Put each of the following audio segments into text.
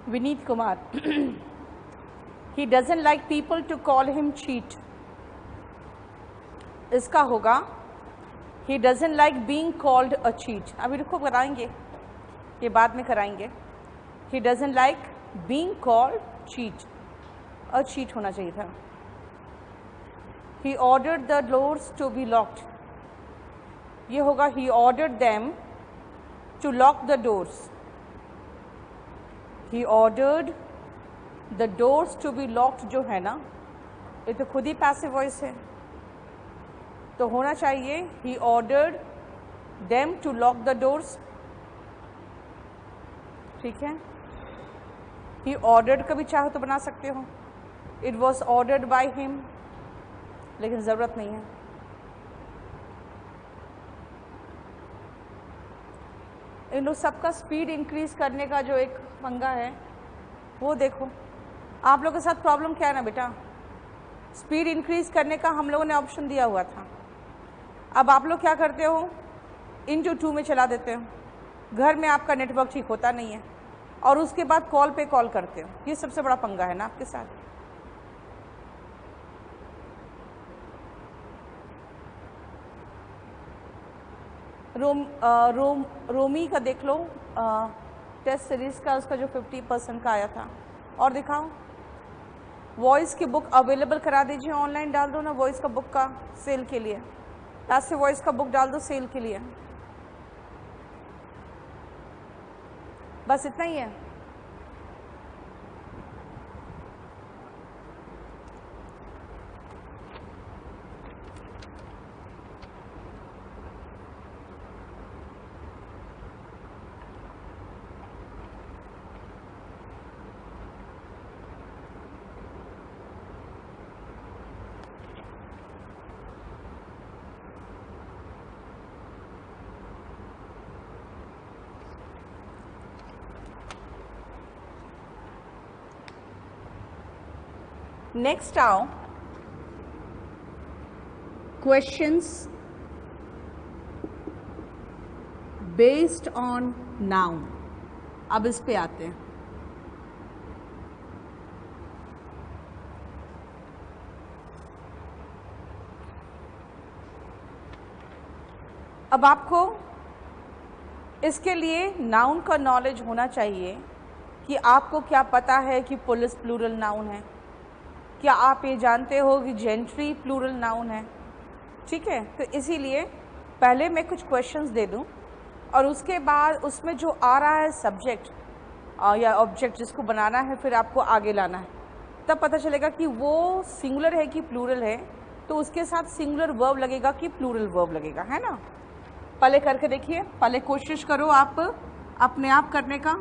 Vineet Kumar, he doesn't like people to call him cheat. इसका होगा he doesn't like being called a cheat. अभी रुको, कराएंगे ये, बाद में कराएंगे. he doesn't like being called cheat. a cheat होना चाहिए था. he ordered the doors to be locked. ये होगा he ordered them to lock the doors. He ordered the doors to be locked जो है ना, ये तो खुद ही पैसिव वॉइस है, तो होना चाहिए he ordered them to lock the doors. ठीक है, he ordered का भी चाहो तो बना सकते हो, it was ordered by him, लेकिन ज़रूरत नहीं है. इन लोग सबका स्पीड इंक्रीज करने का जो एक पंगा है वो देखो. आप लोगों के साथ प्रॉब्लम क्या है ना बेटा, स्पीड इंक्रीज करने का हम लोगों ने ऑप्शन दिया हुआ था. अब आप लोग क्या करते हो, इनटू 2 में चला देते हो. घर में आपका नेटवर्क ठीक होता नहीं है और उसके बाद कॉल पे कॉल करते हो. ये सबसे बड़ा पंगा है ना आपके साथ. रोमी का देख लो, टेस्ट सीरीज का, उसका जो 50% का आया था. और दिखाओ, वॉइस की बुक अवेलेबल करा दीजिए, ऑनलाइन डाल दो ना वॉइस का बुक का सेल के लिए. आज से वॉइस का बुक डाल दो सेल के लिए. बस इतना ही है. Next आओ questions based on noun. अब इस पे आते हैं. अब आपको इसके लिए नाउन का नॉलेज होना चाहिए कि आपको क्या पता है कि पुलिस प्लूरल नाउन है. क्या आप ये जानते हो कि जेंट्री प्लूरल नाउन है. ठीक है, तो इसीलिए पहले मैं कुछ क्वेश्चंस दे दूं और उसके बाद उसमें जो आ रहा है सब्जेक्ट या ऑब्जेक्ट जिसको बनाना है फिर आपको आगे लाना है, तब पता चलेगा कि वो सिंगुलर है कि प्लूरल है. तो उसके साथ सिंगुलर वर्ब लगेगा कि प्लूरल वर्ब लगेगा, है ना. पहले करके देखिए, पहले कोशिश करो आप अपने आप करने का.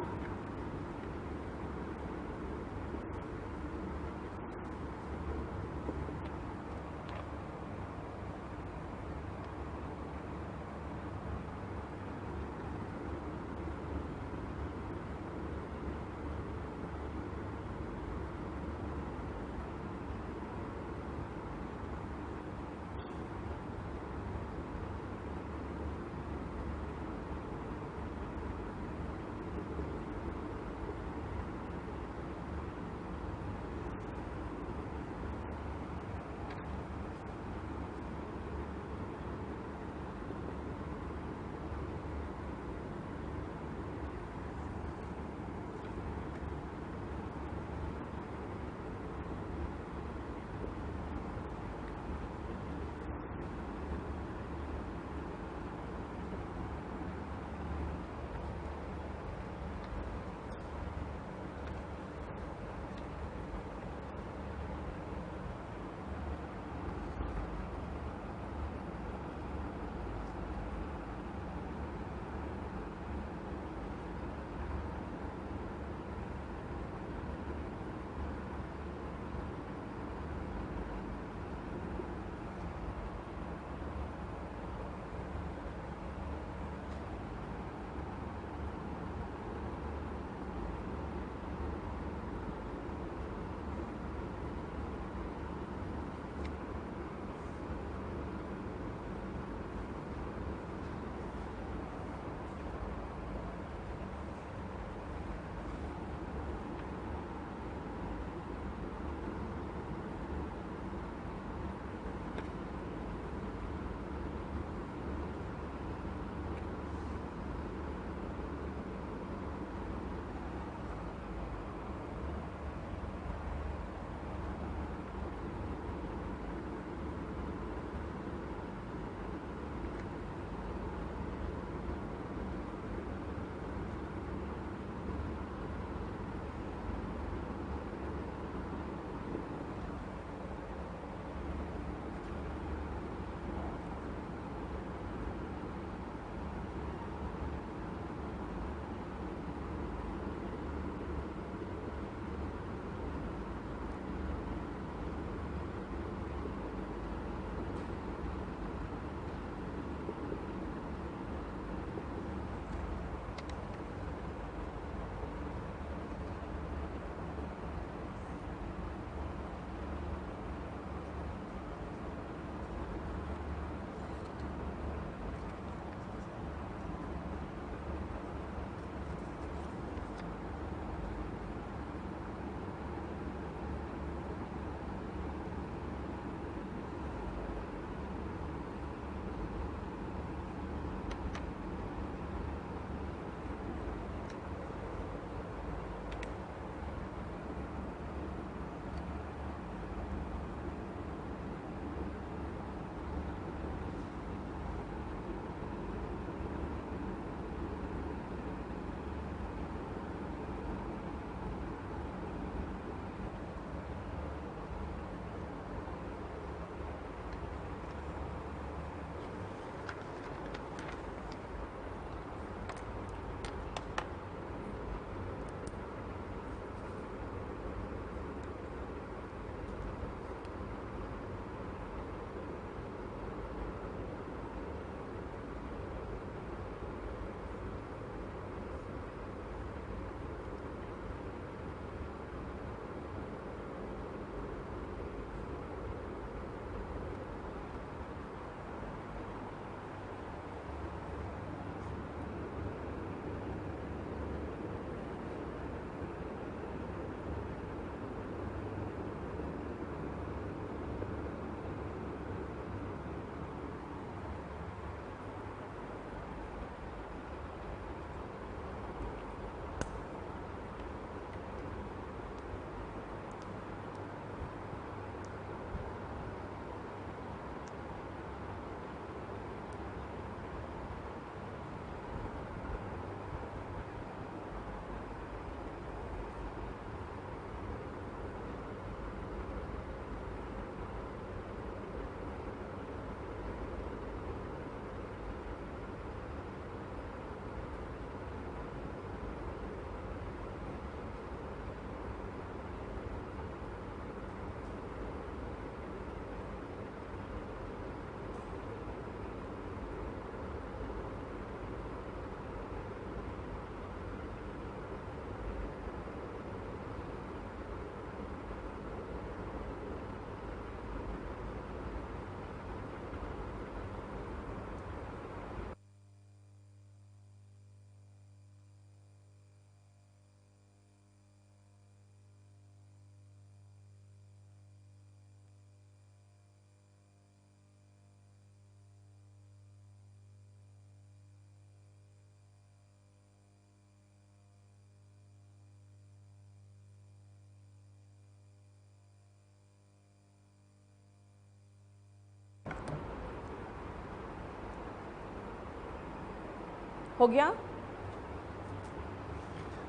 हो गया।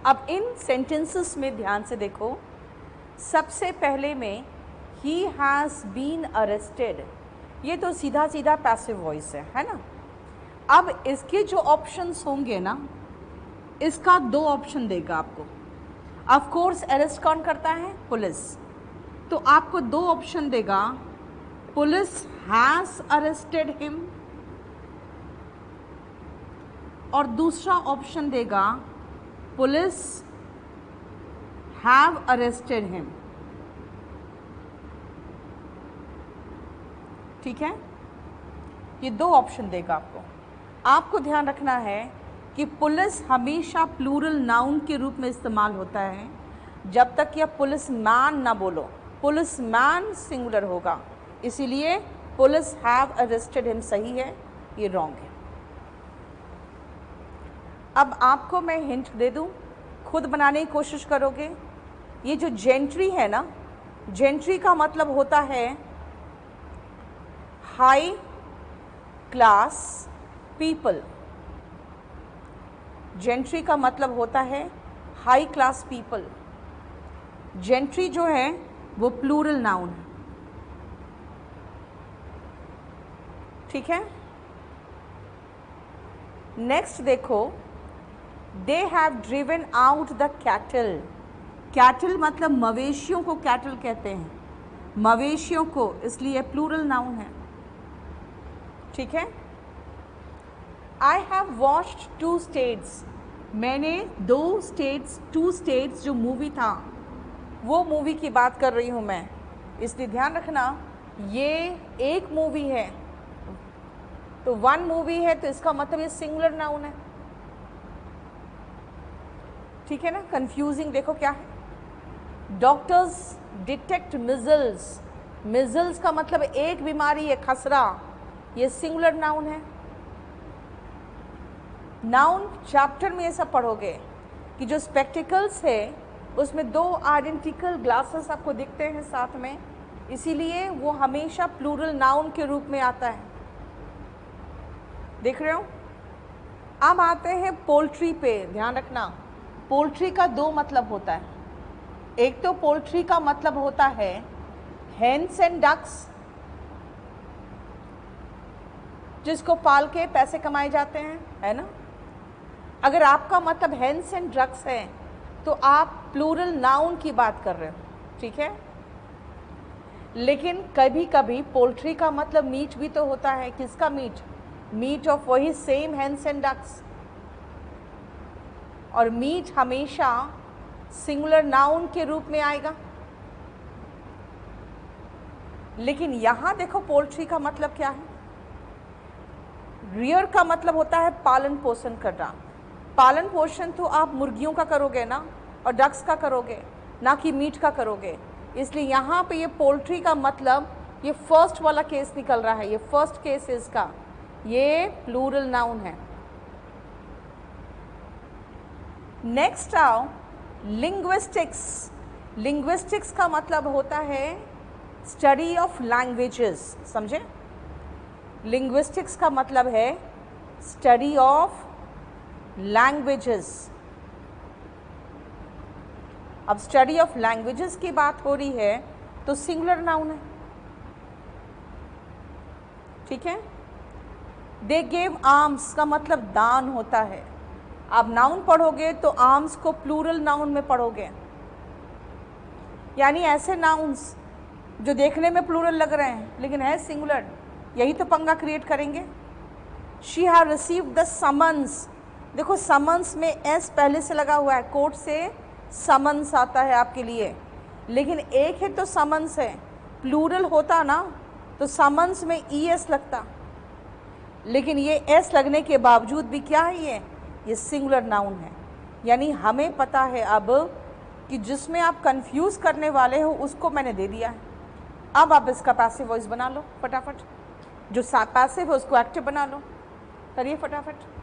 अब इन सेंटेंसेस में ध्यान से देखो, सबसे पहले में ही हैज़ बीन अरेस्टेड, ये तो सीधा सीधा पैसिव वॉइस है ना। अब इसके जो ऑप्शंस होंगे ना, इसका दो ऑप्शन देगा आपको। ऑफ कोर्स अरेस्ट कौन करता है? पुलिस। तो आपको दो ऑप्शन देगा, पुलिस हैज़ अरेस्टेड हिम, और दूसरा ऑप्शन देगा पुलिस हैव अरेस्टेड हिम। ठीक है, ये दो ऑप्शन देगा आपको। आपको ध्यान रखना है कि पुलिस हमेशा प्लूरल नाउन के रूप में इस्तेमाल होता है जब तक कि आप पुलिस मैन ना बोलो। पुलिस मैन सिंगुलर होगा, इसीलिए पुलिस हैव अरेस्टेड हिम सही है, ये रॉन्ग है। अब आपको मैं हिंट दे दूं, खुद बनाने की कोशिश करोगे। ये जो जेंट्री है ना, जेंट्री का मतलब होता है हाई क्लास पीपल। जेंट्री का मतलब होता है हाई क्लास पीपल। जेंट्री जो है वो प्लूरल नाउन है। ठीक है, नेक्स्ट देखो, दे have driven out the cattle. Cattle मतलब मवेशियों को कैटल कहते हैं, मवेशियों को, इसलिए प्लूरल नाउन है। ठीक है, आई हैव वॉच्ड 2 स्टेट्स, मैंने 2 स्टेट्स, 2 स्टेट्स जो मूवी था वो मूवी की बात कर रही हूँ मैं, इसलिए ध्यान रखना ये एक मूवी है, तो 1 मूवी है, तो इसका मतलब ये सिंगुलर नाउन है। ठीक है ना, कंफ्यूजिंग देखो क्या है। डॉक्टर्स डिटेक्ट मिजल्स, मिजल्स का मतलब एक बीमारी है, खसरा, ये सिंगुलर नाउन है। नाउन चैप्टर में ये सब पढ़ोगे कि जो स्पेक्टिकल्स है उसमें 2 आइडेंटिकल ग्लासेस आपको दिखते हैं साथ में, इसीलिए वो हमेशा प्लूरल नाउन के रूप में आता है। देख रहे हो। अब आते हैं पोल्ट्री पे, ध्यान रखना पोल्ट्री का 2 मतलब होता है। एक तो पोल्ट्री का मतलब होता है हेन्स एंड डक्स, जिसको पाल के पैसे कमाए जाते हैं, है ना। अगर आपका मतलब हेन्स एंड ड्रग्स है तो आप प्लूरल नाउन की बात कर रहे हो। ठीक है, लेकिन कभी कभी पोल्ट्री का मतलब मीट भी तो होता है। किसका मीट? मीट ऑफ वही सेम हेन्स एंड डक्स, और मीट हमेशा सिंगुलर नाउन के रूप में आएगा। लेकिन यहां देखो पोल्ट्री का मतलब क्या है। रियर का मतलब होता है पालन पोषण करना। पालन पोषण तो आप मुर्गियों का करोगे ना, और डक्स का करोगे, ना कि मीट का करोगे। इसलिए यहाँ पे ये पोल्ट्री का मतलब ये फर्स्ट वाला केस निकल रहा है, ये फर्स्ट केस है इसका, ये प्लूरल नाउन है। नेक्स्ट आओ लिंग्विस्टिक्स। लिंग्विस्टिक्स का मतलब होता है स्टडी ऑफ लैंग्वेजेस, समझे। लिंग्विस्टिक्स का मतलब है स्टडी ऑफ लैंग्वेजेस। अब स्टडी ऑफ लैंग्वेजेस की बात हो रही है तो सिंगुलर नाउन है। ठीक है, दे गेव आर्म्स का मतलब दान होता है। आप नाउन पढ़ोगे तो आर्म्स को प्लूरल नाउन में पढ़ोगे, यानी ऐसे नाउन्स जो देखने में प्लूरल लग रहे हैं लेकिन है सिंगुलर, यही तो पंगा क्रिएट करेंगे। She have received the summons, देखो समन्स में एस पहले से लगा हुआ है, कोर्ट से समन्स आता है आपके लिए, लेकिन एक है तो समन्स है, प्लूरल होता ना तो समन्स में ई एस लगता, लेकिन ये एस लगने के बावजूद भी क्या है, ये सिंगुलर नाउन है। यानी हमें पता है अब कि जिसमें आप कंफ्यूज करने वाले हो उसको मैंने दे दिया है। अब आप इसका पैसिव वॉइस बना लो फटाफट, जो पैसिव है उसको एक्टिव बना लो, करिए फटाफट।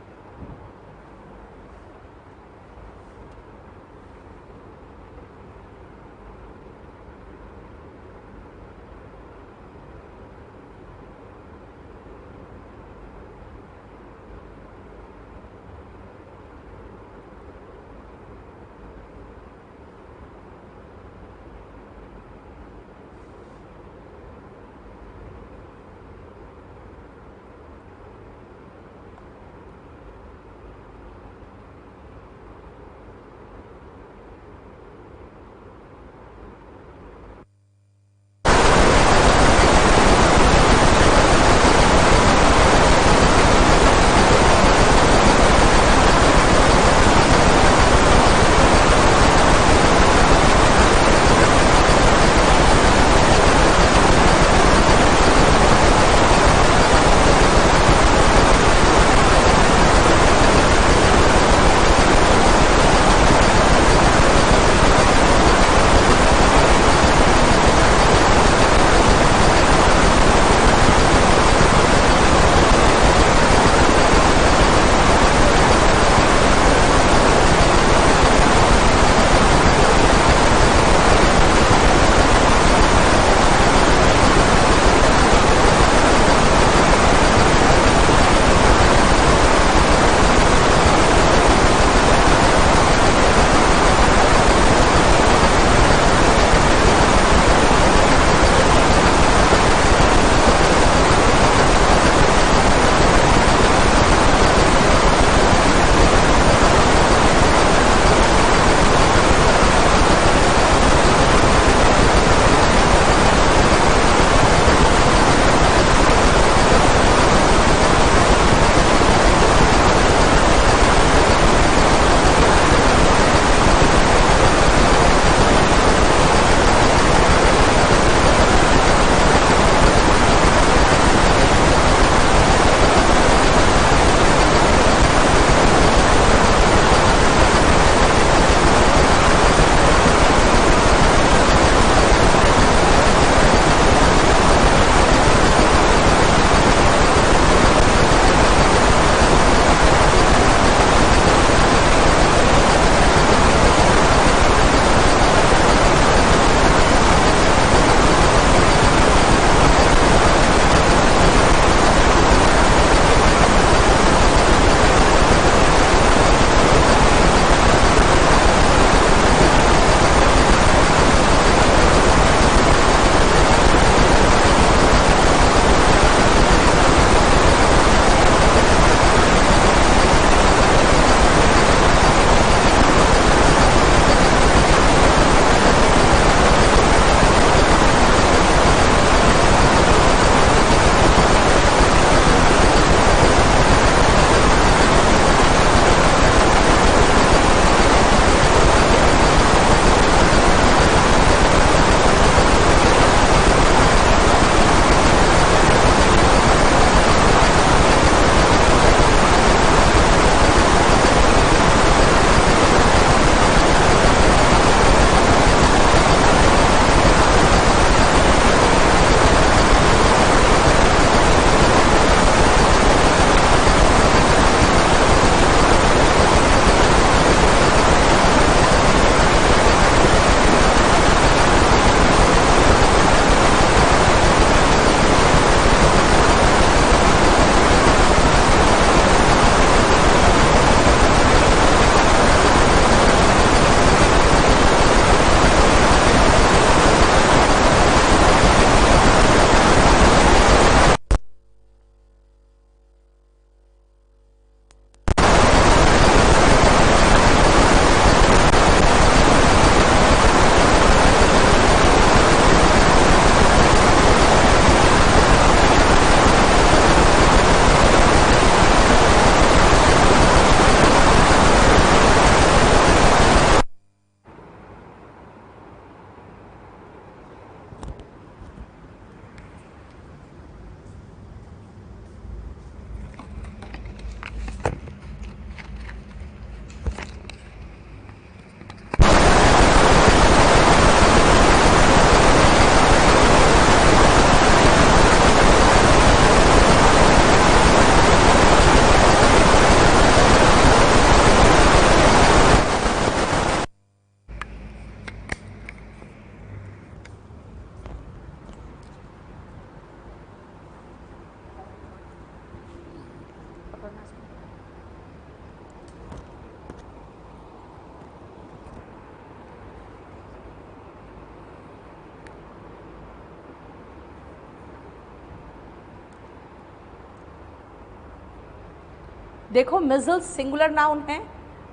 देखो मिजल्स सिंगुलर नाउन है,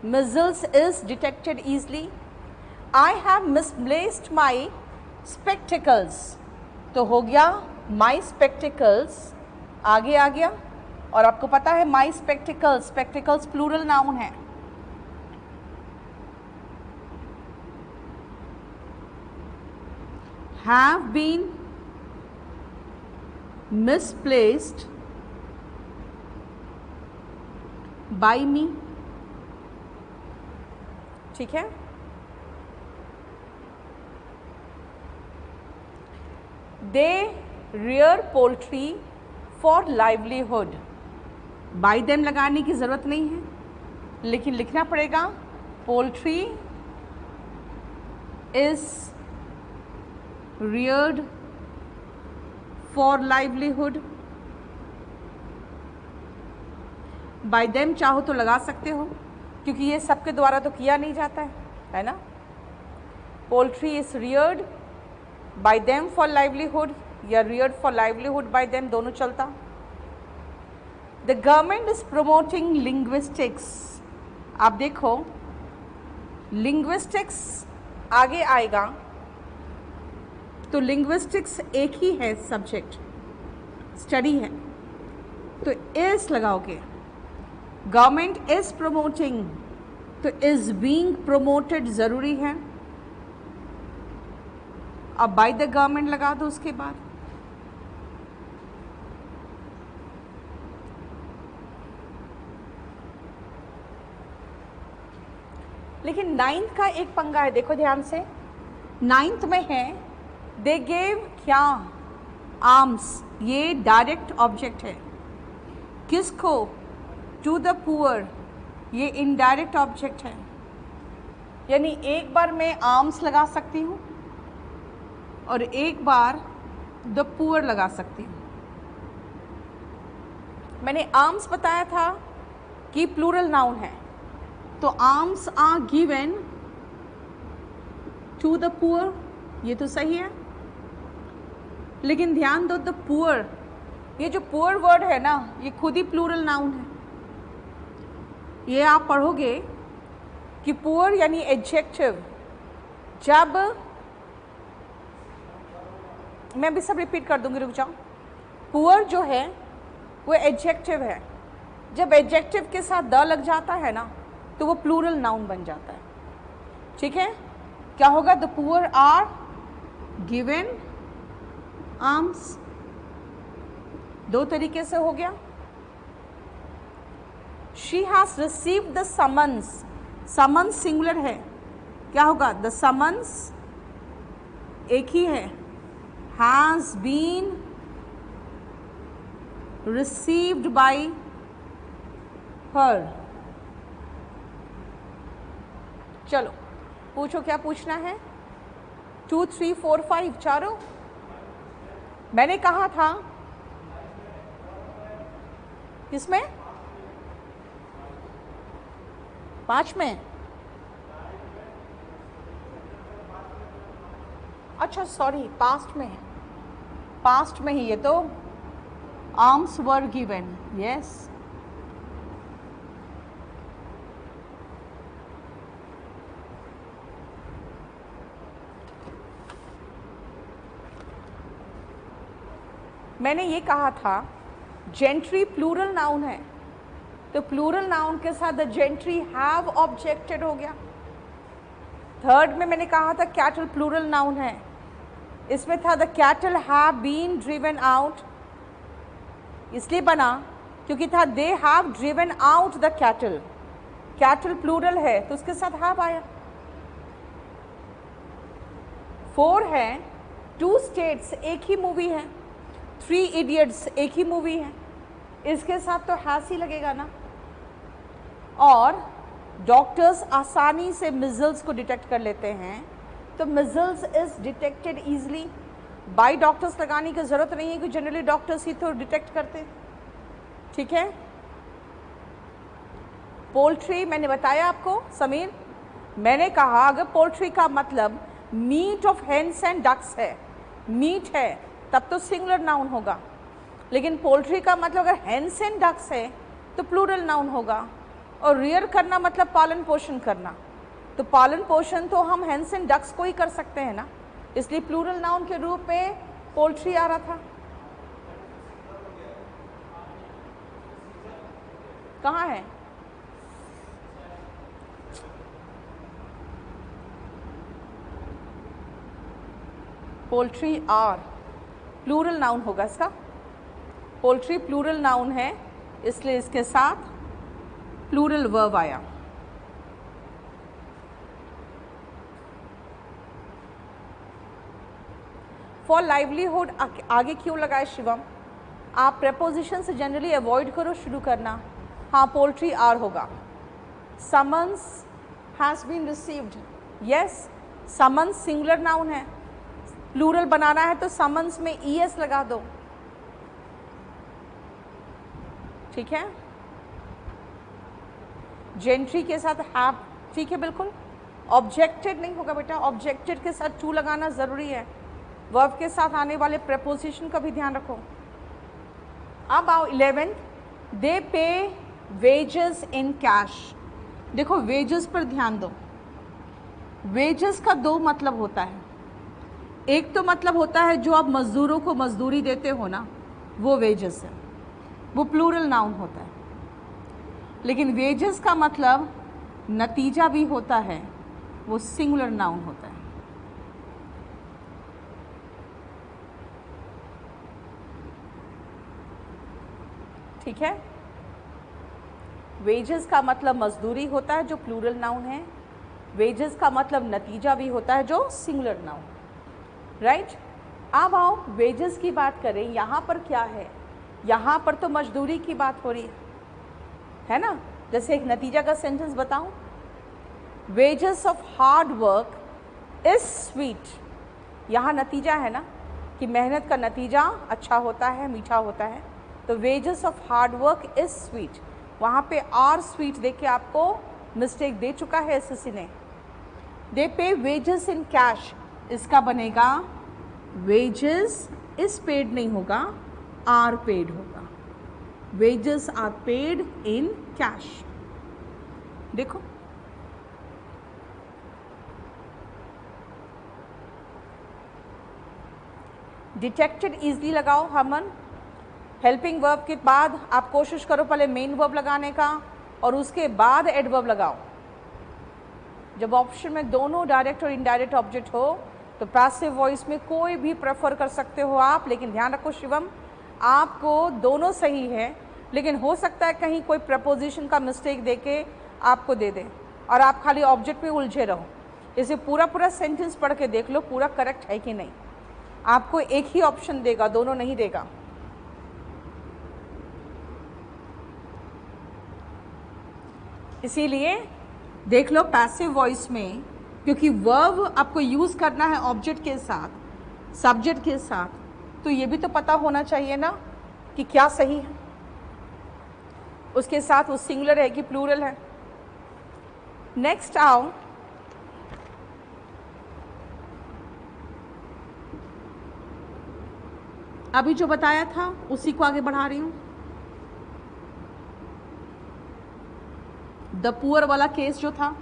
measles is detected easily. I have misplaced my spectacles, तो हो गया माई स्पेक्टिकल्स, आगे आ गया। और आपको पता है my spectacles, spectacles plural noun है। Have been misplaced by me, ठीक है। They rear poultry for livelihood, by them लगाने की ज़रूरत नहीं है, लेकिन लिखना पड़ेगा poultry is reared for livelihood, by them चाहो तो लगा सकते हो, क्योंकि ये सबके द्वारा तो किया नहीं जाता है ना। Poultry is reared by them for livelihood या reared for livelihood by them, दोनों चलता। The government is promoting linguistics, आप देखो linguistics आगे आएगा तो लिंग्विस्टिक्स एक ही है, सब्जेक्ट स्टडी है, तो इज लगाओगे। गवर्नमेंट इज प्रमोटिंग, तो इज बीइंग प्रमोटेड ज़रूरी है। अब बाय द गवर्नमेंट लगा दो उसके बाद। लेकिन नाइन्थ का एक पंगा है, देखो ध्यान से। नाइन्थ में है दे गेव क्या, आर्म्स, ये डायरेक्ट ऑब्जेक्ट है। किसको, टू द पुअर, ये इनडायरेक्ट ऑब्जेक्ट है। यानी एक बार मैं आर्म्स लगा सकती हूँ और एक बार द पुअर लगा सकती हूँ। मैंने आर्म्स बताया था कि प्लूरल नाउन है, तो alms are given to the poor, ये तो सही है। लेकिन ध्यान दो, द पुअर, ये जो पुअर वर्ड है ना, ये खुद ही प्लूरल नाउन है। ये आप पढ़ोगे कि पुअर यानी एडजेक्टिव, जब मैं भी सब रिपीट कर दूंगी, रुक जाओ। पुअर जो है वो एडजेक्टिव है, जब एडजेक्टिव के साथ द लग जाता है ना तो वो प्लूरल नाउन बन जाता है, ठीक है। क्या होगा, the poor are given alms, दो तरीके से हो गया। She has received the summons, summons singular है, क्या होगा, द समन्स एक ही है। Has been received by her. चलो पूछो क्या पूछना है। 2, 3, 4, 5 चारों। मैंने कहा था किसमें, 5 में। अच्छा सॉरी, पास्ट में है, पास्ट में ही ये तो आर्म्स वर गिवन, यस। मैंने ये कहा था जेंट्री प्लूरल नाउन है, तो प्लूरल नाउन के साथ द जेंट्री हैव ऑब्जेक्टेड हो गया। थर्ड में मैंने कहा था कैटल प्लूरल नाउन है, इसमें था the cattle have been driven out, इसलिए बना क्योंकि था they have driven out the cattle, cattle plural है तो उसके साथ हैव आया। 4 है 2 स्टेट्स, एक ही मूवी है। 3 इडियट्स एक ही मूवी है, इसके साथ तो हैस ही लगेगा ना। और डॉक्टर्स आसानी से मिजल्स को डिटेक्ट कर लेते हैं, तो measles is detected easily. Bye doctors लगाने की ज़रूरत नहीं है कि जनरली डॉक्टर्स ही तो डिटेक्ट करते, ठीक है। पोल्ट्री मैंने बताया आपको समीर, मैंने कहा अगर पोल्ट्री का मतलब meat of hens and ducks है, मीट है तब तो सिंगुलर नाउन होगा, लेकिन पोल्ट्री का मतलब अगर हेन्स एंड डक्स है तो प्लूरल नाउन होगा। और रियर करना मतलब पालन पोषण करना, तो पालन पोषण तो हम हेन्स एंड डक्स को ही कर सकते हैं ना, इसलिए प्लूरल नाउन के रूप में पोल्ट्री आ रहा था। कहाँ है? पोल्ट्री आर प्लूरल नाउन होगा इसका। पोल्ट्री प्लूरल नाउन है, इसलिए इसके साथ प्लूरल वर्ब आया। फॉर लाइवलीहुड आगे क्यों लगाए शिवम? आप प्रेपोजिशन से जनरली अवॉइड करो शुरू करना। हाँ, पोल्ट्री आर होगा। Summons has been received, yes, summons singular noun है, प्लूरल बनाना है तो समन्स में ईएस लगा दो, ठीक है। जेंट्री के साथ हैव, ठीक है, बिल्कुल। ऑब्जेक्टेड नहीं होगा बेटा, ऑब्जेक्टेड के साथ टू लगाना ज़रूरी है। वर्ब के साथ आने वाले प्रेपोजिशन का भी ध्यान रखो। अब आओ 11, दे पे वेजेस इन कैश। देखो वेजेस पर ध्यान दो। वेजेस का दो मतलब होता है। एक तो मतलब होता है जो आप मज़दूरों को मजदूरी देते हो ना, वो वेजेस है, वो प्लूरल नाउन होता है। लेकिन वेजेस का मतलब नतीजा भी होता है, वो सिंगुलर नाउन होता है। ठीक है, वेजेस का मतलब मजदूरी होता है जो प्लूरल नाउन है, वेजेस का मतलब नतीजा भी होता है जो सिंगुलर नाउन, राइट। अब आओ वेजेस की बात करें। यहाँ पर क्या है? यहाँ पर तो मजदूरी की बात हो रही है ना। जैसे एक नतीजा का सेंटेंस बताऊं, wages of hard work is sweet. यहाँ नतीजा है ना कि मेहनत का नतीजा अच्छा होता है, मीठा होता है, तो wages of hard work is sweet. वहाँ पे आर स्वीट देख के आपको मिस्टेक दे चुका है एसएससी ने। दे पे वेजेस इन कैश, इसका बनेगा वेजेस इज पेड नहीं होगा, आर पेड होगा। Wages are paid in cash. देखो डिटेक्टेड इजली लगाओ हमन। हेल्पिंग वर्ब के बाद आप कोशिश करो पहले मेन वर्ब लगाने का और उसके बाद एडवर्ब लगाओ। जब ऑप्शन में दोनों डायरेक्ट और इनडायरेक्ट ऑब्जेक्ट हो तो पैसिव वॉइस में कोई भी प्रेफर कर सकते हो आप, लेकिन ध्यान रखो शिवम, आपको दोनों सही है, लेकिन हो सकता है कहीं कोई प्रपोजिशन का मिस्टेक देके आपको दे दे और आप खाली ऑब्जेक्ट में उलझे रहो। इसे पूरा सेंटेंस पढ़ के देख लो पूरा करेक्ट है कि नहीं। आपको एक ही ऑप्शन देगा, दोनों नहीं देगा। इसीलिए देख लो पैसिव वॉइस में, क्योंकि वर्ब आपको यूज़ करना है ऑब्जेक्ट के साथ, सब्जेक्ट के साथ, तो ये भी तो पता होना चाहिए ना कि क्या सही है, उसके साथ वो सिंगुलर है कि प्लूरल है। नेक्स्ट आओ, अभी जो बताया था उसी को आगे बढ़ा रही हूँ। द पुअर वाला केस जो था,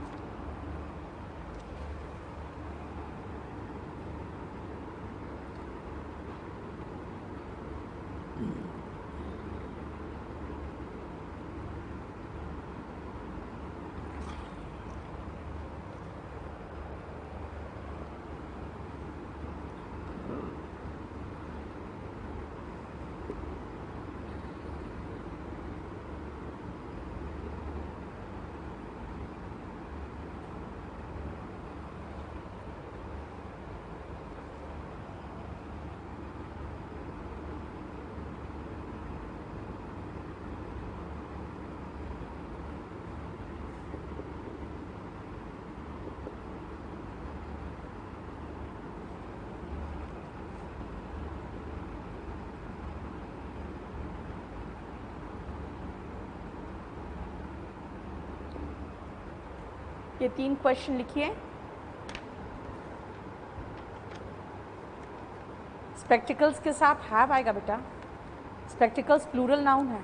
ये 3 क्वेश्चन लिखिए। स्पेक्टिकल्स के साथ हैव आएगा बेटा, स्पेक्टिकल्स प्लूरल नाउन है।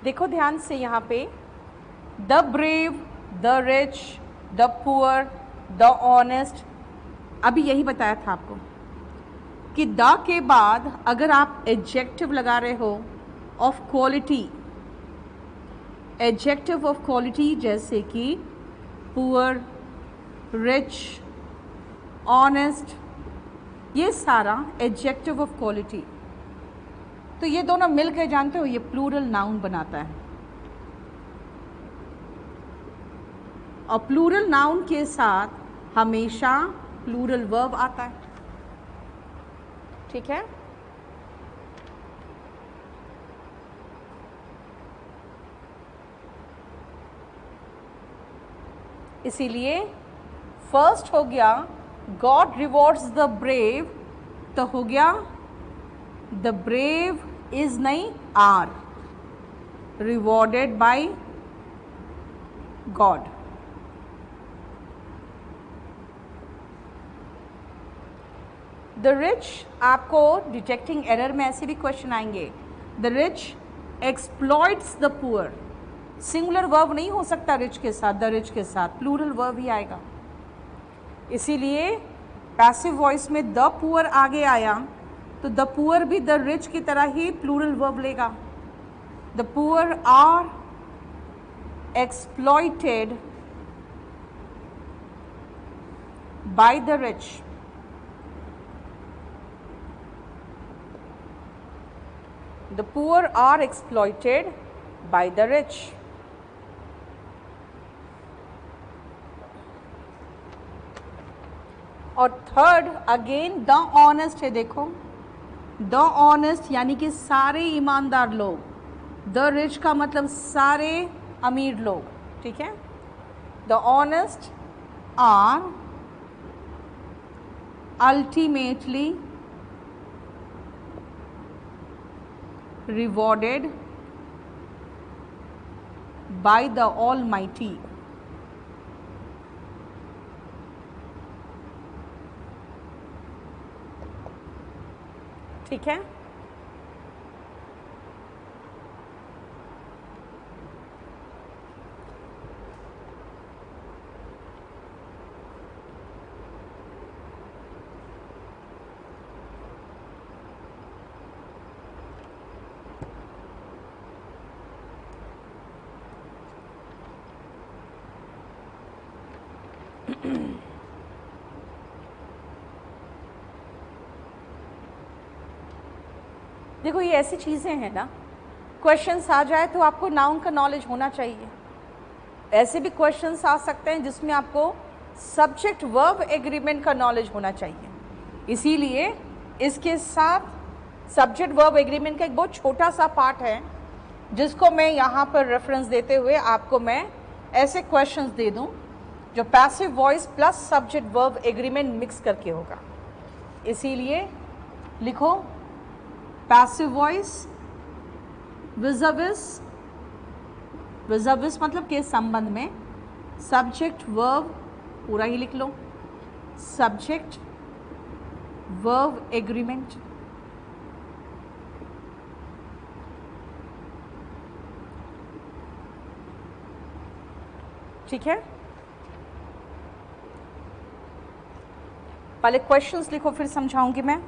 देखो ध्यान से यहाँ पे, the brave, the rich, the poor, the honest, अभी यही बताया था आपको कि द के बाद अगर आप एडजेक्टिव लगा रहे हो of quality, adjective of quality जैसे कि पुअर, रिच, ऑनेस्ट, ये सारा एडजेक्टिव ऑफ क्वालिटी, तो ये दोनों मिलकर जानते हो ये प्लूरल नाउन बनाता है। और प्लूरल नाउन के साथ हमेशा प्लूरल वर्ब आता है, ठीक है। इसीलिए फर्स्ट हो गया गॉड रिवॉर्ड्स द ब्रेव, तो हो गया द ब्रेव इज नहीं are rewarded by God. The rich, आपको डिटेक्टिंग एरर में ऐसे भी क्वेश्चन आएंगे, the rich exploits the poor, singular verb नहीं हो सकता रिच के साथ, द रिच के साथ प्लूरल वर्ब ही आएगा। इसीलिए पैसिव वॉइस में द पुअर आगे आया तो द पुअर भी द रिच की तरह ही प्लूरल वर्ब लेगा। The poor are exploited by the rich, the poor are exploited by the rich। और थर्ड अगेन द ऑनेस्ट है, देखो द ऑनेस्ट यानी कि सारे ईमानदार लोग, द रिच का मतलब सारे अमीर लोग, ठीक है। The honest are ultimately rewarded by the Almighty। ठीक है। देखो ये ऐसी चीज़ें हैं ना, क्वेश्चंस आ जाए तो आपको नाउन का नॉलेज होना चाहिए। ऐसे भी क्वेश्चंस आ सकते हैं जिसमें आपको सब्जेक्ट वर्ब एग्रीमेंट का नॉलेज होना चाहिए। इसीलिए इसके साथ सब्जेक्ट वर्ब एग्रीमेंट का एक बहुत छोटा सा पार्ट है जिसको मैं यहाँ पर रेफरेंस देते हुए आपको मैं ऐसे क्वेश्चंस दे दूँ जो passive voice plus subject verb agreement mix करके होगा। इसीलिए लिखो पैसिव वॉइस विज़-अ-विज़, विज़-अ-विज़ मतलब के संबंध में, सब्जेक्ट वर्ब पूरा ही लिख लो, सब्जेक्ट वर्ब एग्रीमेंट, ठीक है। पहले क्वेश्चंस लिखो फिर समझाऊंगी मैं।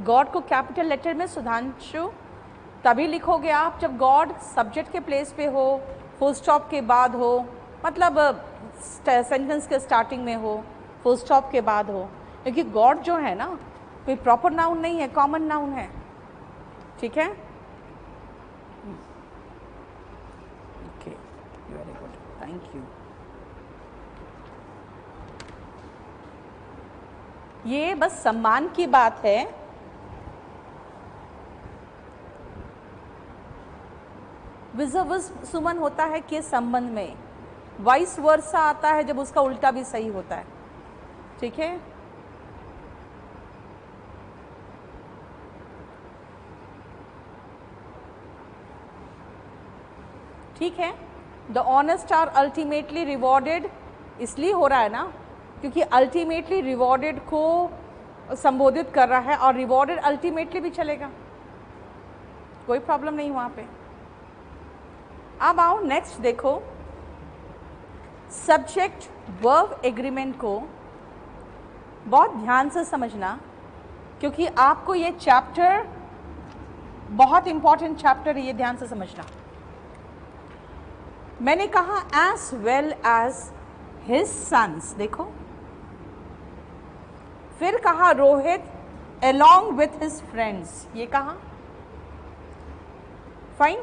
गॉड को कैपिटल लेटर में सुधांशु तभी लिखोगे आप जब गॉड सब्जेक्ट के प्लेस पे हो, फुल स्टॉप के बाद हो, मतलब सेंटेंस के स्टार्टिंग में हो, फुल स्टॉप के बाद हो, क्योंकि गॉड जो है ना कोई प्रॉपर नाउन नहीं है, कॉमन नाउन है। ठीक है, okay, very good, thank you. ये बस सम्मान की बात है। विज़र्वस सुमन होता है के संबंध में, वाइस वर्सा आता है जब उसका उल्टा भी सही होता है। ठीक है, ठीक है। The honest are ultimately rewarded इसलिए हो रहा है ना क्योंकि अल्टीमेटली रिवॉर्डेड को संबोधित कर रहा है, और रिवॉर्डेड अल्टीमेटली भी चलेगा, कोई प्रॉब्लम नहीं वहाँ पे। अब आओ नेक्स्ट देखो, सब्जेक्ट वर्ब एग्रीमेंट को बहुत ध्यान से समझना, क्योंकि आपको ये चैप्टर बहुत इंपॉर्टेंट चैप्टर है, ये ध्यान से समझना। मैंने कहा as well as his sons, देखो, फिर कहा Rohit along with his friends, ये कहा, फाइन,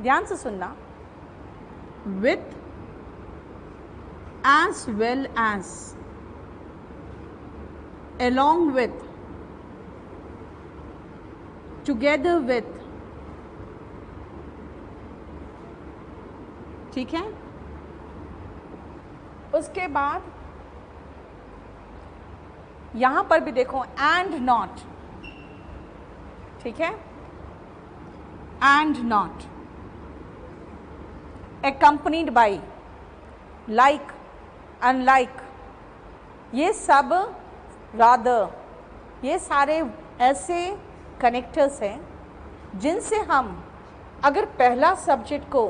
ध्यान से सुनना, with as well as, along with, together with, ठीक है। उसके बाद यहां पर भी देखो एंड नॉट, ठीक है, and not, accompanied by, like, unlike, ये सब, rather, ये सारे ऐसे कनेक्टर्स हैं जिनसे हम अगर पहला सब्जेक्ट को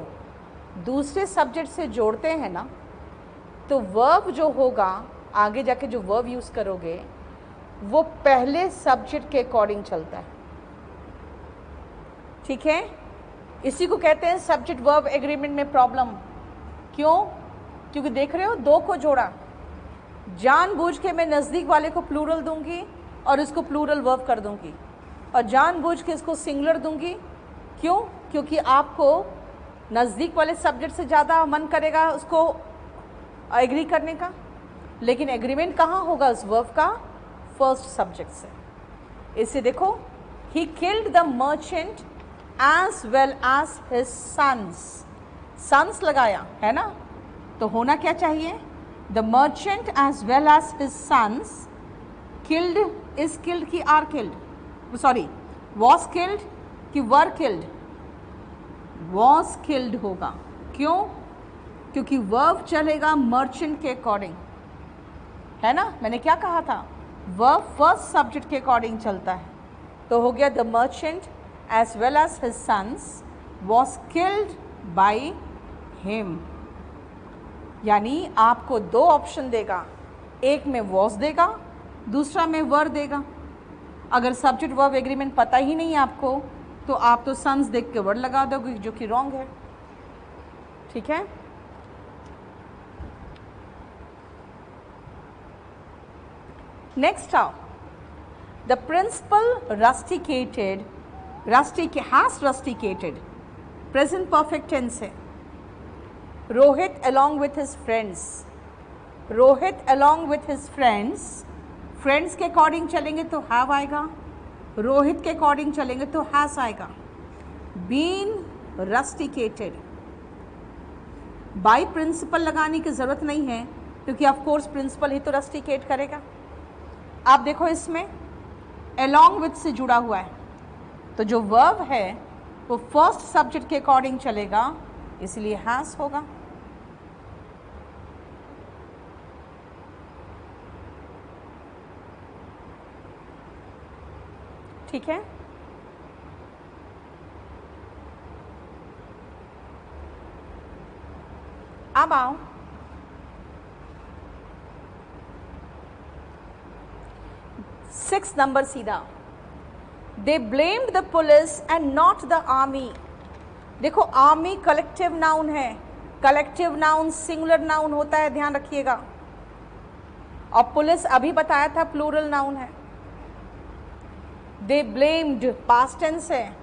दूसरे सब्जेक्ट से जोड़ते हैं ना, तो वर्ब जो होगा आगे जाके जो वर्ब यूज़ करोगे वो पहले सब्जेक्ट के अकॉर्डिंग चलता है। ठीक है, इसी को कहते हैं सब्जेक्ट वर्ब एग्रीमेंट में प्रॉब्लम। क्यों? क्योंकि देख रहे हो दो को जोड़ा, जानबूझ के मैं नज़दीक वाले को प्लूरल दूंगी और इसको प्लूरल वर्ब कर दूंगी, और जानबूझ के इसको सिंगुलर दूंगी। क्यों? क्योंकि आपको नज़दीक वाले सब्जेक्ट से ज़्यादा मन करेगा उसको एग्री करने का, लेकिन एग्रीमेंट कहाँ होगा उस वर्ब का? फर्स्ट सब्जेक्ट से। इसे देखो, he killed the merchant as well as his sons, sons लगाया है ना, तो होना क्या चाहिए? The merchant as well as his sons, killed, is killed की are killed, sorry was killed कि वर किल्ड? वॉज किल्ड होगा। क्यों? क्योंकि वर्ब चलेगा मर्चेंट के अकॉर्डिंग, है ना। मैंने क्या कहा था? वर्ब फर्स्ट सब्जेक्ट के अकॉर्डिंग चलता है, तो हो गया the merchant as well as his sons was killed by him. यानी आपको दो ऑप्शन देगा, एक में वॉज देगा, दूसरा में वर देगा। अगर सब्जेक्ट वर्ब एग्रीमेंट पता ही नहीं है आपको, तो आप तो सन्स देख के वर्ड लगा दोगे, जो कि रॉन्ग है। ठीक है, नेक्स्ट आओ, the principal rusticated, has rusticated, present perfect tense है। Rohit along with his friends, Rohit along with his friends, friends के अकॉर्डिंग चलेंगे तो हैव आएगा, रोहित के अकॉर्डिंग चलेंगे तो हैज आएगा। बीन रस्टिकेटेड, बाई प्रिंसिपल लगाने की ज़रूरत नहीं है, क्योंकि ऑफ कोर्स प्रिंसिपल ही तो रस्टिकेट करेगा। आप देखो इसमें along with से जुड़ा हुआ है, तो जो वर्ब है वो फर्स्ट सब्जेक्ट के अकॉर्डिंग चलेगा, इसलिए हैज होगा। ठीक है, अब आओ सिक्स नंबर सीधा, they blamed the police and not the army. देखो आर्मी कलेक्टिव नाउन है, कलेक्टिव नाउन सिंगुलर नाउन होता है, ध्यान रखिएगा। और पुलिस अभी बताया था प्लूरल नाउन है। दे ब्लेम्ड पास्ट टेंस है,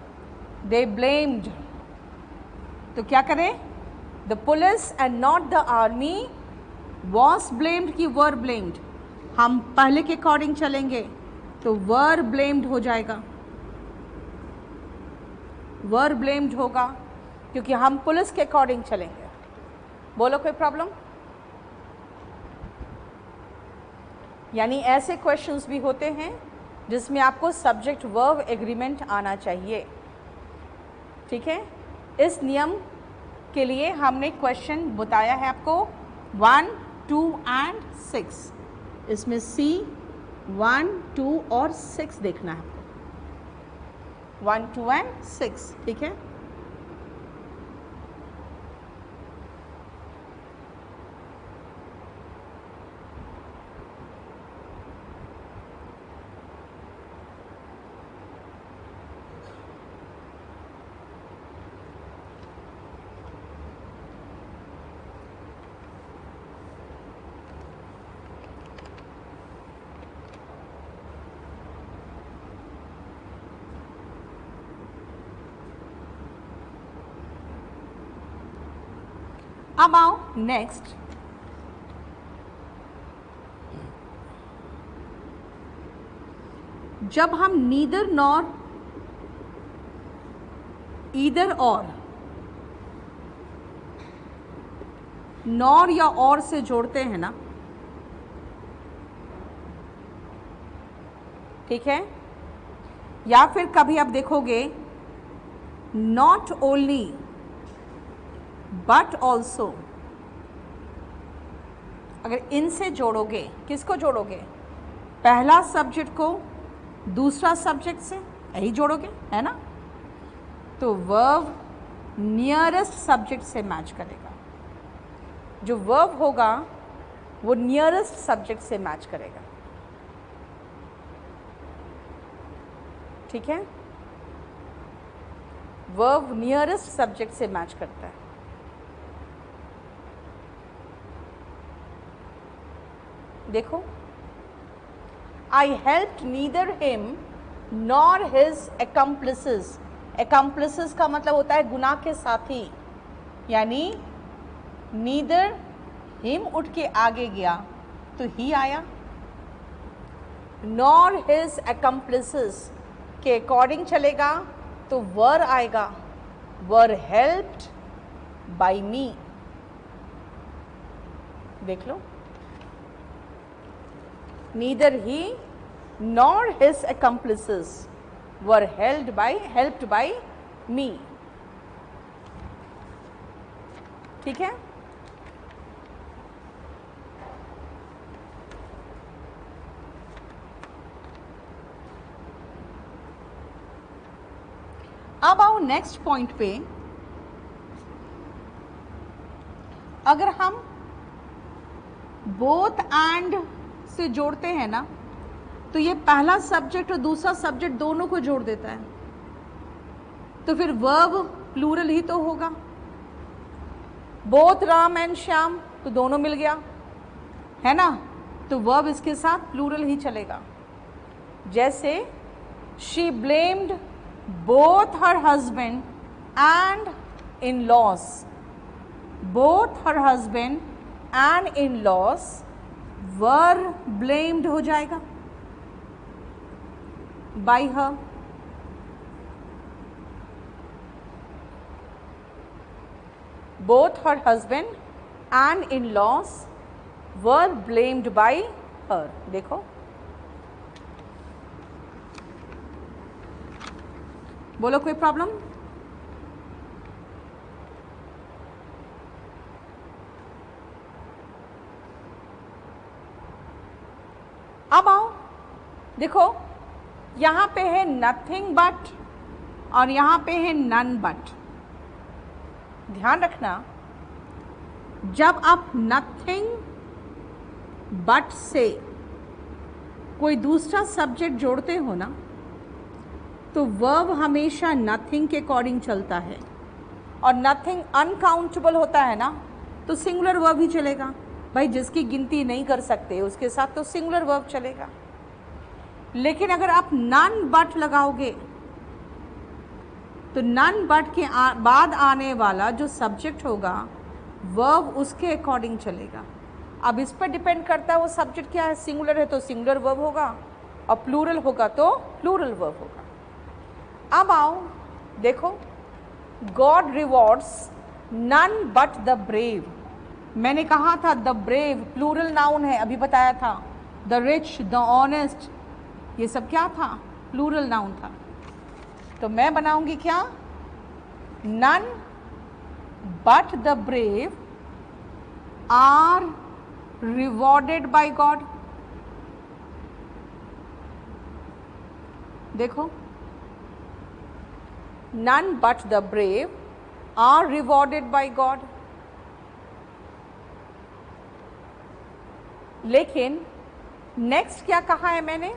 दे ब्लेम्ड, तो क्या करें? The police and not the army was blamed की वर ब्लेम्ड। हम पहले के अकॉर्डिंग चलेंगे तो वर ब्लेम्ड हो जाएगा, वर ब्लेम्ड होगा क्योंकि हम पुलिस के अकॉर्डिंग चलेंगे। बोलो कोई प्रॉब्लम? यानी ऐसे क्वेश्चंस भी होते हैं जिसमें आपको सब्जेक्ट वर्ब एग्रीमेंट आना चाहिए, ठीक है। इस नियम के लिए हमने क्वेश्चन बताया है आपको 1, 2 एंड 6। इसमें C 1, 2 और 6 देखना है आपको, 1, 2 एंड 6, ठीक है। अब आओ नेक्स्ट, जब हम नीदर नॉर ईदर और नॉर या और से जोड़ते हैं ना, ठीक है, या फिर कभी आप देखोगे नॉट ओनली बट ऑल्सो, अगर इनसे जोड़ोगे, किसको जोड़ोगे? पहला सब्जेक्ट को दूसरा सब्जेक्ट से, यही जोड़ोगे, है ना, तो वर्ब नियरेस्ट सब्जेक्ट से मैच करेगा। जो वर्ब होगा वो नियरेस्ट सब्जेक्ट से मैच करेगा, ठीक है। वर्ब नियरेस्ट सब्जेक्ट से मैच करता है। देखो, आई helped neither him nor his accomplices। accomplices का मतलब होता है गुनाह के साथी, यानी नीदर हिम उठ के आगे गया तो ही आया, नॉर हिज accomplices के अकॉर्डिंग चलेगा तो वर आएगा, वर हेल्प्ड बाय मी। देख लो, neither he nor his accomplices were helped by me, ठीक है। अब आओ नेक्स्ट पॉइंट पे, अगर हम बोथ एंड से जोड़ते हैं ना, तो ये पहला सब्जेक्ट और दूसरा सब्जेक्ट दोनों को जोड़ देता है, तो फिर वर्ब प्लूरल ही तो होगा। बोथ राम एंड श्याम, तो दोनों मिल गया, है ना, तो वर्ब इसके साथ प्लूरल ही चलेगा। जैसे she blamed both her husband and in loss, both her husband and in loss were blamed हो जाएगा bye her. Both her husband and in loss were blamed bye हर। देखो, बोलो कोई प्रॉब्लम? अब आओ, देखो यहाँ पे है नथिंग बट और यहाँ पे है नन बट। ध्यान रखना, जब आप नथिंग बट से कोई दूसरा सब्जेक्ट जोड़ते हो ना, तो वर्ब हमेशा नथिंग के अकॉर्डिंग चलता है, और नथिंग अनकाउंटेबल होता है ना, तो सिंगुलर वर्ब ही चलेगा। भाई जिसकी गिनती नहीं कर सकते उसके साथ तो सिंगुलर वर्ब चलेगा। लेकिन अगर आप नन बट लगाओगे तो नन बट के बाद आने वाला जो सब्जेक्ट होगा वर्ब उसके अकॉर्डिंग चलेगा। अब इस पर डिपेंड करता है वो सब्जेक्ट क्या है, सिंगुलर है तो सिंगुलर वर्ब होगा, और प्लूरल होगा तो प्लूरल वर्ब होगा। अब आओ देखो, God rewards none but the brave. मैंने कहा था द ब्रेव प्लूरल नाउन है, अभी बताया था। द रिच, द ऑनेस्ट, ये सब क्या था, प्लूरल नाउन था। तो मैं बनाऊंगी क्या, none but the brave are rewarded by God. देखो, none but the brave are rewarded by God। लेकिन नेक्स्ट क्या कहा है मैंने,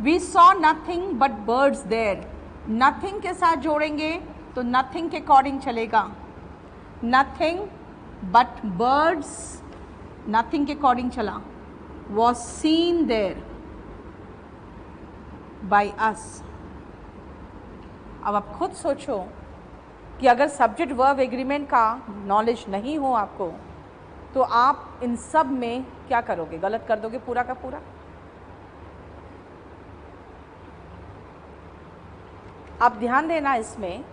we saw nothing but birds there। nothing के साथ जोड़ेंगे तो nothing के अकॉर्डिंग चलेगा, nothing but birds, nothing के अकॉर्डिंग चला, was seen there by us। अब आप खुद सोचो कि अगर सब्जेक्ट वर्ब एग्रीमेंट का नॉलेज नहीं हो आपको तो आप इन सब में क्या करोगे, गलत कर दोगे पूरा का पूरा। आप ध्यान देना इसमें,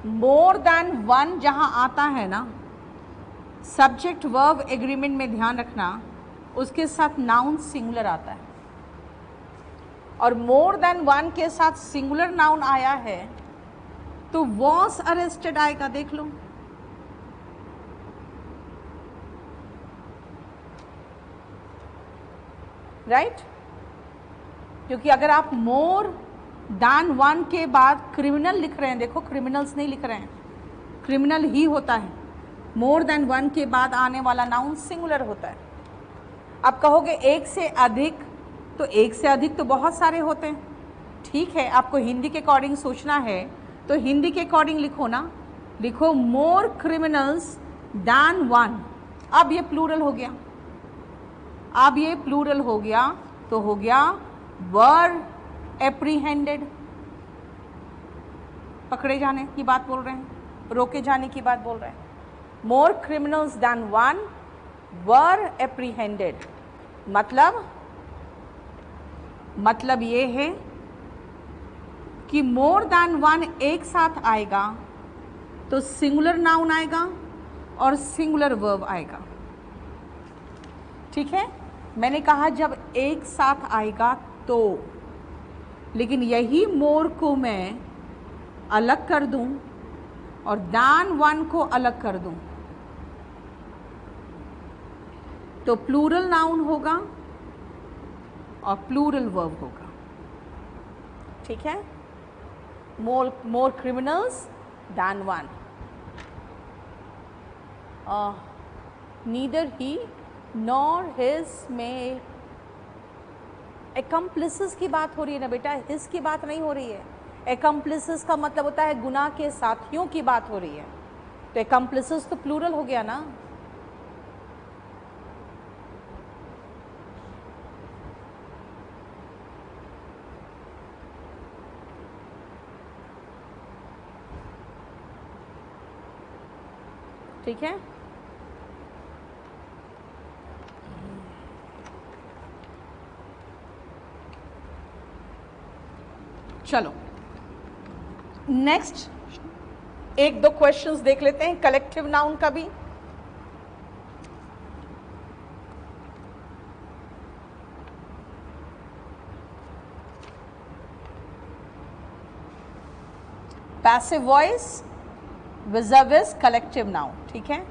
मोर देन वन जहां आता है ना सब्जेक्ट वर्ब एग्रीमेंट में, ध्यान रखना उसके साथ नाउन सिंगुलर आता है, और मोर देन वन के साथ सिंगुलर नाउन आया है तो वॉज अरेस्टेड आएगा। देख लो, राइट क्योंकि अगर आप मोर देन वन के बाद क्रिमिनल लिख रहे हैं, देखो क्रिमिनल्स नहीं लिख रहे हैं, क्रिमिनल ही होता है। मोर देन वन के बाद आने वाला नाउन सिंगुलर होता है। आप कहोगे एक से अधिक, तो एक से अधिक तो बहुत सारे होते हैं, ठीक है। आपको हिंदी के अकॉर्डिंग सोचना है तो हिंदी के अकॉर्डिंग लिखो ना, लिखो मोर क्रिमिनल्स दैन वन। अब ये प्लूरल हो गया, अब ये प्लूरल हो गया तो हो गया वर एप्रीहेंडेड, पकड़े जाने की बात बोल रहे हैं, रोके जाने की बात बोल रहे हैं। मोर क्रिमिनल्स दैन वन वर एप्रीहेंडेड, मतलब ये है कि मोर देन वन एक साथ आएगा तो सिंगुलर नाउन आएगा और सिंगुलर वर्ब आएगा, ठीक है। मैंने कहा जब एक साथ आएगा तो, लेकिन यही मोर को मैं अलग कर दूं और देन वन को अलग कर दूं तो प्लूरल नाउन होगा और प्लूरल वर्ब होगा, ठीक है। मोर क्रिमिनल्स दैन वन, नीदर ही नॉर हिज में, accomplices की बात हो रही है ना बेटा, हिज की बात नहीं हो रही है। accomplices का मतलब होता है गुनाह के साथियों की बात हो रही है, तो accomplices तो प्लूरल हो गया ना। ठीक है, चलो नेक्स्ट एक दो क्वेश्चंस देख लेते हैं कलेक्टिव नाउन का भी। पैसिव वॉइस विज़ कलेक्टिव नाउन, ठीक है।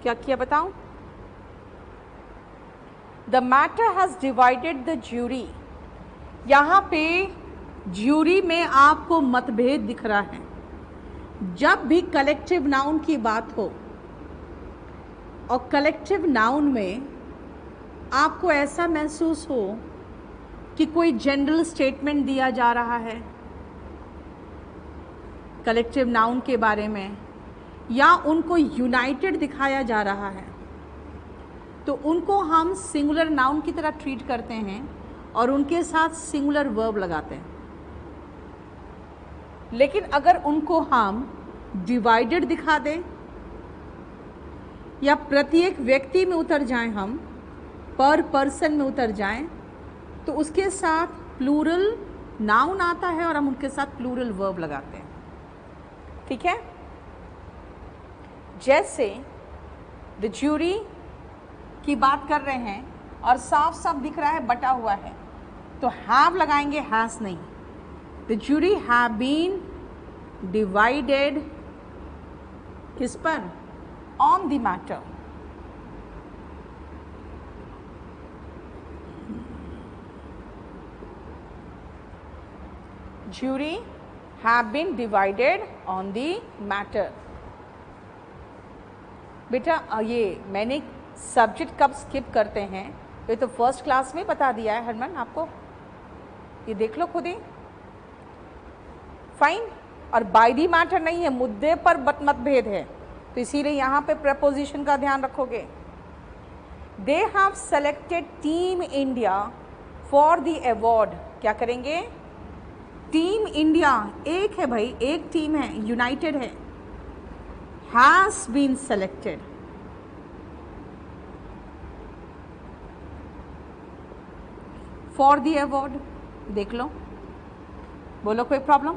क्या किया बताओ? The matter has divided the jury. यहाँ पे ज्यूरी में आपको मतभेद दिख रहा है। जब भी कलेक्टिव नाउन की बात हो और कलेक्टिव नाउन में आपको ऐसा महसूस हो कि कोई जनरल स्टेटमेंट दिया जा रहा है कलेक्टिव नाउन के बारे में, या उनको यूनाइटेड दिखाया जा रहा है, तो उनको हम सिंगुलर नाउन की तरह ट्रीट करते हैं और उनके साथ सिंगुलर वर्ब लगाते हैं। लेकिन अगर उनको हम डिवाइडेड दिखा दें या प्रत्येक व्यक्ति में उतर जाएं, हम पर पर्सन में उतर जाएं, तो उसके साथ प्लूरल नाउन आता है और हम उनके साथ प्लूरल वर्ब लगाते हैं। ठीक है? जैसे द ज्यूरी की बात कर रहे हैं और साफ साफ दिख रहा है बटा हुआ है, तो हैव लगाएंगे, हैज नहीं। The jury have been divided किस पर? On the matter. Jury have been divided on the matter. बेटा ये मैंने सब्जेक्ट कब स्किप करते हैं ये तो फर्स्ट क्लास में बता दिया है हरमन आपको, ये देख लो खुद ही। फाइन। और बाय द मैटर नहीं है, मुद्दे पर मतभेद है, तो इसीलिए यहाँ पे प्रपोजिशन का ध्यान रखोगे। They have selected team India for the award. क्या करेंगे? टीम इंडिया एक है भाई, एक टीम है, यूनाइटेड है। Has been selected. For the award देख लो, बोलो कोई प्रॉब्लम?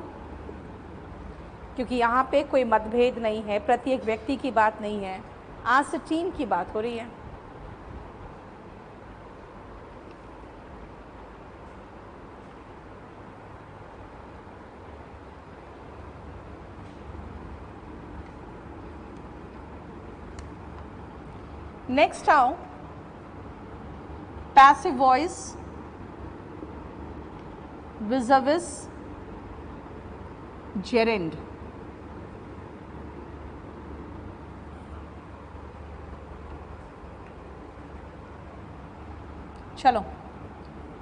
क्योंकि यहाँ पे कोई मतभेद नहीं है, प्रत्येक व्यक्ति की बात नहीं है, आज से टीम की बात हो रही है। नेक्स्ट आओ पैसिव वॉइस विज़ जेरेंड। चलो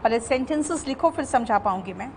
पहले सेंटेंसेस लिखो, फिर समझा पाऊंगी मैं।